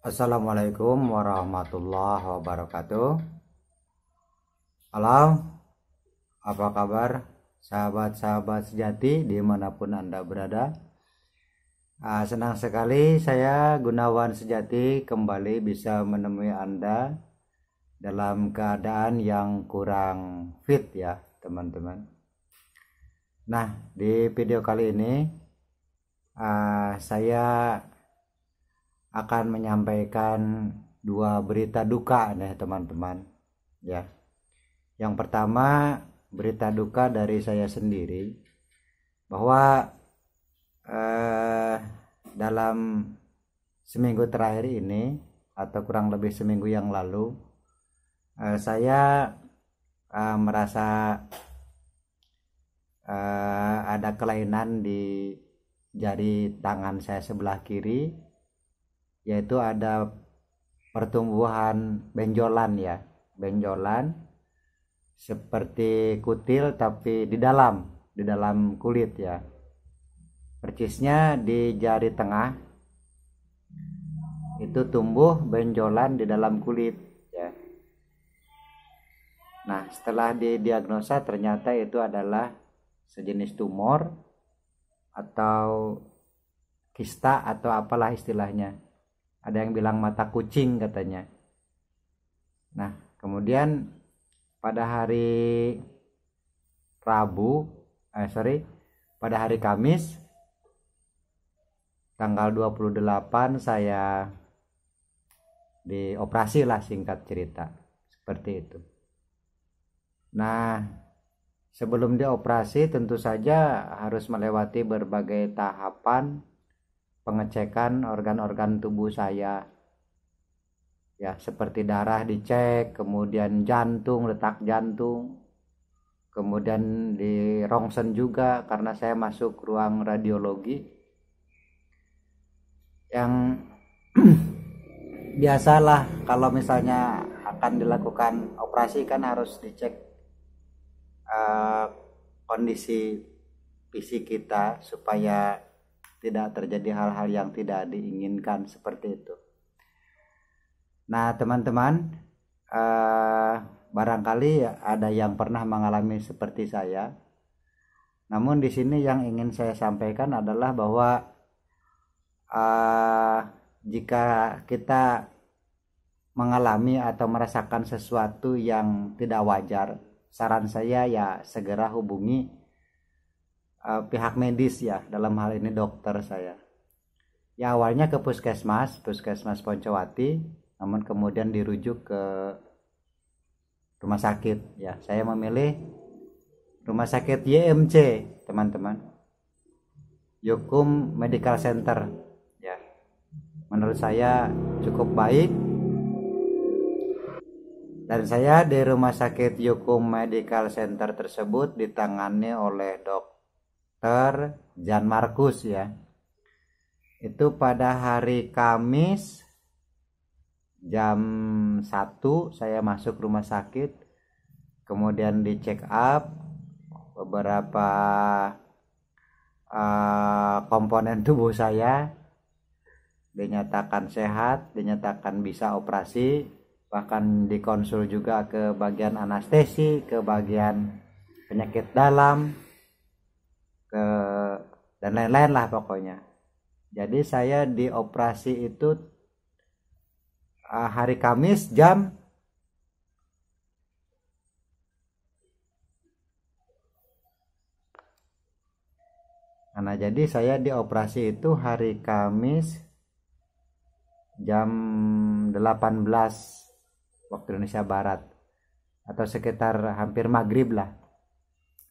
Assalamualaikum warahmatullahi wabarakatuh. Halo, apa kabar sahabat-sahabat sejati dimanapun Anda berada? Senang sekali saya Gunawan Sejati kembali bisa menemui Anda dalam keadaan yang kurang fit ya teman-teman. Nah, di video kali ini saya akan menyampaikan dua berita duka nih teman-teman ya. Yang pertama, berita duka dari saya sendiri bahwa dalam seminggu terakhir ini atau kurang lebih seminggu yang lalu saya merasa ada kelainan di jari tangan saya sebelah kiri, yaitu ada pertumbuhan benjolan ya, benjolan seperti kutil tapi di dalam kulit ya, persisnya di jari tengah itu tumbuh benjolan di dalam kulit ya. Nah, setelah didiagnosa ternyata itu adalah sejenis tumor atau kista atau apalah istilahnya. Ada yang bilang mata kucing katanya. Nah, kemudian pada hari pada hari Kamis tanggal 28 saya dioperasi lah, singkat cerita seperti itu. Nah, sebelum dioperasi tentu saja harus melewati berbagai tahapan pengecekan organ-organ tubuh saya ya, seperti darah dicek, kemudian jantung, letak jantung, kemudian di rongsen juga karena saya masuk ruang radiologi yang biasalah kalau misalnya akan dilakukan operasi kan harus dicek kondisi fisik kita supaya tidak terjadi hal-hal yang tidak diinginkan seperti itu. Nah, teman-teman, barangkali ada yang pernah mengalami seperti saya. Namun di sini yang ingin saya sampaikan adalah bahwa jika kita mengalami atau merasakan sesuatu yang tidak wajar, saran saya ya segera hubungi pihak medis ya, dalam hal ini dokter saya. Ya awalnya ke puskesmas Poncowati, namun kemudian dirujuk ke rumah sakit ya. Saya memilih rumah sakit YMC, teman-teman. Yukum Medical Center ya. Menurut saya cukup baik. Dan saya di rumah sakit Yukum Medical Center tersebut ditangani oleh Dr. Jan Markus ya. Itu pada hari Kamis jam 1 saya masuk rumah sakit, kemudian di check up beberapa komponen tubuh saya, dinyatakan sehat, dinyatakan bisa operasi, bahkan dikonsul juga ke bagian anestesi, ke bagian penyakit dalam, dan lain-lain lah pokoknya. Jadi saya dioperasi itu hari Kamis jadi saya dioperasi itu hari Kamis jam 18 waktu Indonesia Barat, atau sekitar hampir maghrib lah,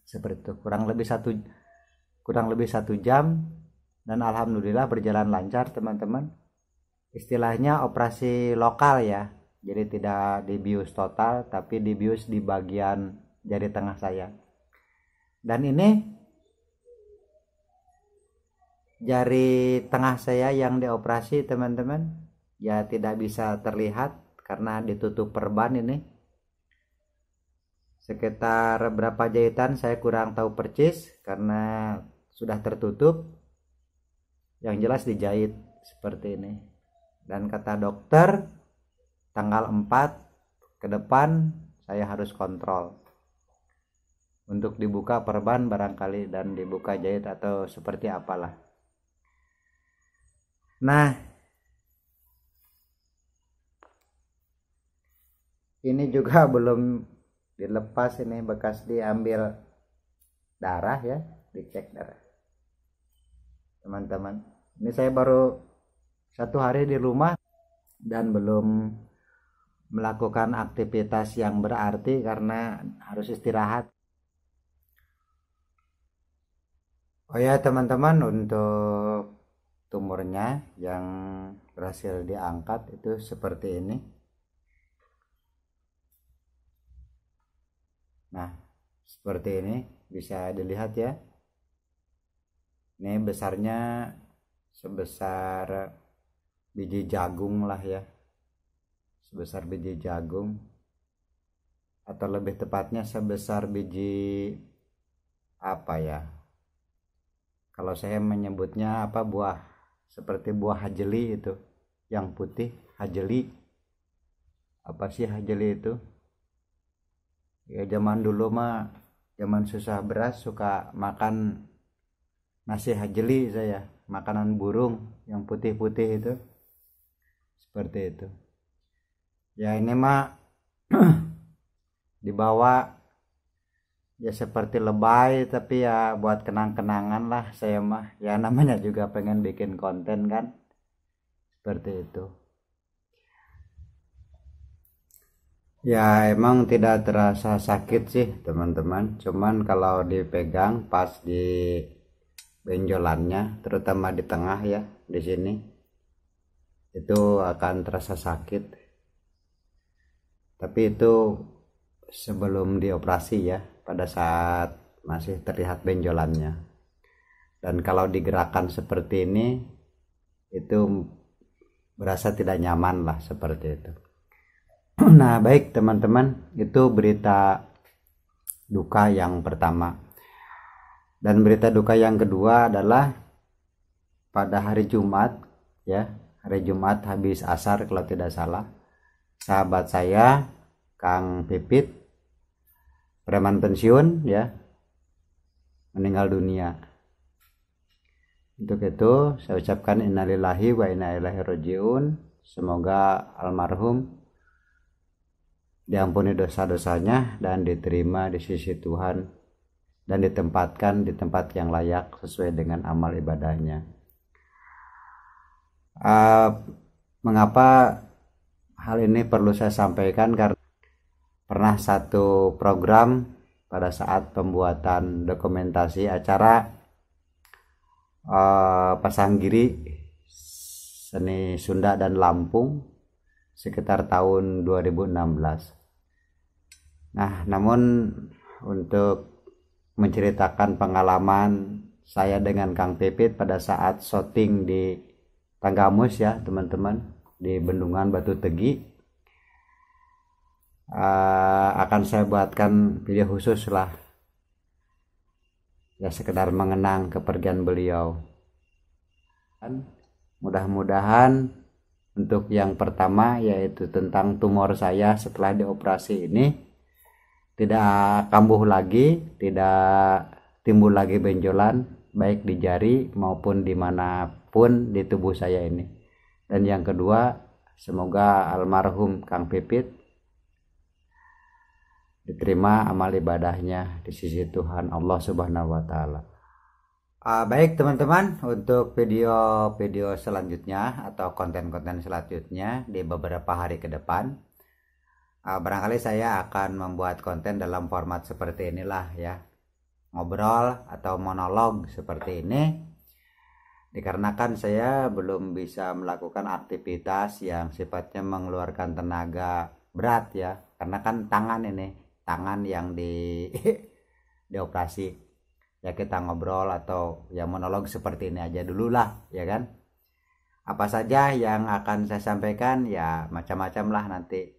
seperti itu, kurang lebih satu jam. Dan alhamdulillah berjalan lancar, teman-teman. Istilahnya operasi lokal ya, jadi tidak dibius total tapi dibius di bagian jari tengah saya. Dan ini jari tengah saya yang dioperasi, teman-teman, ya tidak bisa terlihat karena ditutup perban ini. Sekitar berapa jahitan saya kurang tahu persis karena sudah tertutup. Yang jelas dijahit seperti ini. Dan kata dokter tanggal 4 ke depan saya harus kontrol untuk dibuka perban barangkali dan dibuka jahit atau seperti apalah. Nah, ini juga belum dilepas, ini bekas diambil darah ya, dicek darah teman-teman. Ini saya baru 1 hari di rumah dan belum melakukan aktivitas yang berarti karena harus istirahat. Oh ya teman-teman, untuk tumornya yang berhasil diangkat itu seperti ini. Nah, seperti ini bisa dilihat ya. Ini besarnya sebesar biji jagung lah ya. Sebesar biji jagung. Atau lebih tepatnya sebesar biji apa ya? Kalau saya menyebutnya apa, buah seperti buah hajeli itu. Yang putih hajeli. Apa sih hajeli itu? Ya zaman dulu mah, zaman susah beras suka makan nasi hajeli saya, makanan burung yang putih-putih itu. Seperti itu. Ya ini mah dibawa ya seperti lebay, tapi ya buat kenang-kenangan lah saya mah. Ya namanya juga pengen bikin konten kan. Seperti itu. Ya emang tidak terasa sakit sih teman-teman. Cuman kalau dipegang pas di benjolannya, terutama di tengah ya, di sini, itu akan terasa sakit. Tapi itu sebelum dioperasi ya, pada saat masih terlihat benjolannya. Dan kalau digerakkan seperti ini, itu berasa tidak nyaman lah seperti itu. Nah baik teman-teman, itu berita duka yang pertama. Dan berita duka yang kedua adalah pada hari Jumat ya, hari Jumat habis asar kalau tidak salah, sahabat saya Kang Pipit, preman pensiun ya, meninggal dunia. Untuk itu saya ucapkan innalillahi wa inna ilaihi rajiun. Semoga almarhum diampuni dosa-dosanya dan diterima di sisi Tuhan dan ditempatkan di tempat yang layak sesuai dengan amal ibadahnya. Mengapa hal ini perlu saya sampaikan? Karena pernah satu program pada saat pembuatan dokumentasi acara Pasanggiri Seni Sunda dan Lampung sekitar tahun 2016. Nah, namun untuk menceritakan pengalaman saya dengan Kang Pipit pada saat syuting di Tanggamus ya teman-teman, di Bendungan Batu Tegi, akan saya buatkan video khusus lah ya, sekedar mengenang kepergian beliau. Dan mudah-mudahan untuk yang pertama, yaitu tentang tumor saya setelah dioperasi ini, tidak kambuh lagi, tidak timbul lagi benjolan baik di jari maupun dimanapun di tubuh saya ini. Dan yang kedua, semoga almarhum Kang Pipit diterima amal ibadahnya di sisi Tuhan Allah Subhanahu wa Ta'ala. Baik teman-teman, untuk video-video selanjutnya atau konten-konten selanjutnya di beberapa hari ke depan, barangkali saya akan membuat konten dalam format seperti inilah ya, ngobrol atau monolog seperti ini, dikarenakan saya belum bisa melakukan aktivitas yang sifatnya mengeluarkan tenaga berat ya, karena kan tangan yang dioperasi ya. Kita ngobrol atau ya monolog seperti ini aja dulu lah ya kan. Apa saja yang akan saya sampaikan ya macam-macam lah nanti,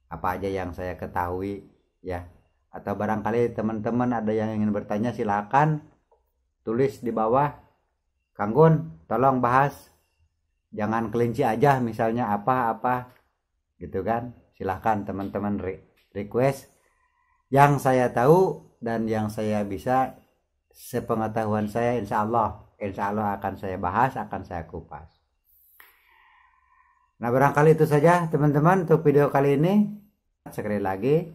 apa aja yang saya ketahui ya, atau barangkali teman-teman ada yang ingin bertanya, silakan tulis di bawah, Kang Gun tolong bahas Jangan kelinci aja misalnya apa-apa gitu kan. Silahkan teman-teman request yang saya tahu dan yang saya bisa, sepengetahuan saya insya Allah akan saya bahas, akan saya kupas. Nah barangkali itu saja teman-teman untuk video kali ini. Sekali lagi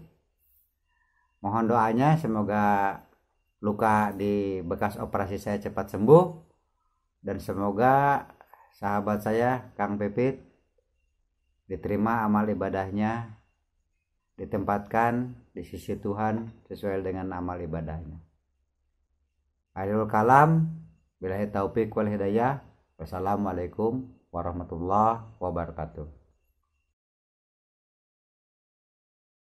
mohon doanya semoga luka di bekas operasi saya cepat sembuh, dan semoga sahabat saya Kang Pipit diterima amal ibadahnya, ditempatkan di sisi Tuhan sesuai dengan amal ibadahnya. Akhirul kalam, billahi taufik wal hidayah. Wassalamualaikum warahmatullahi wabarakatuh.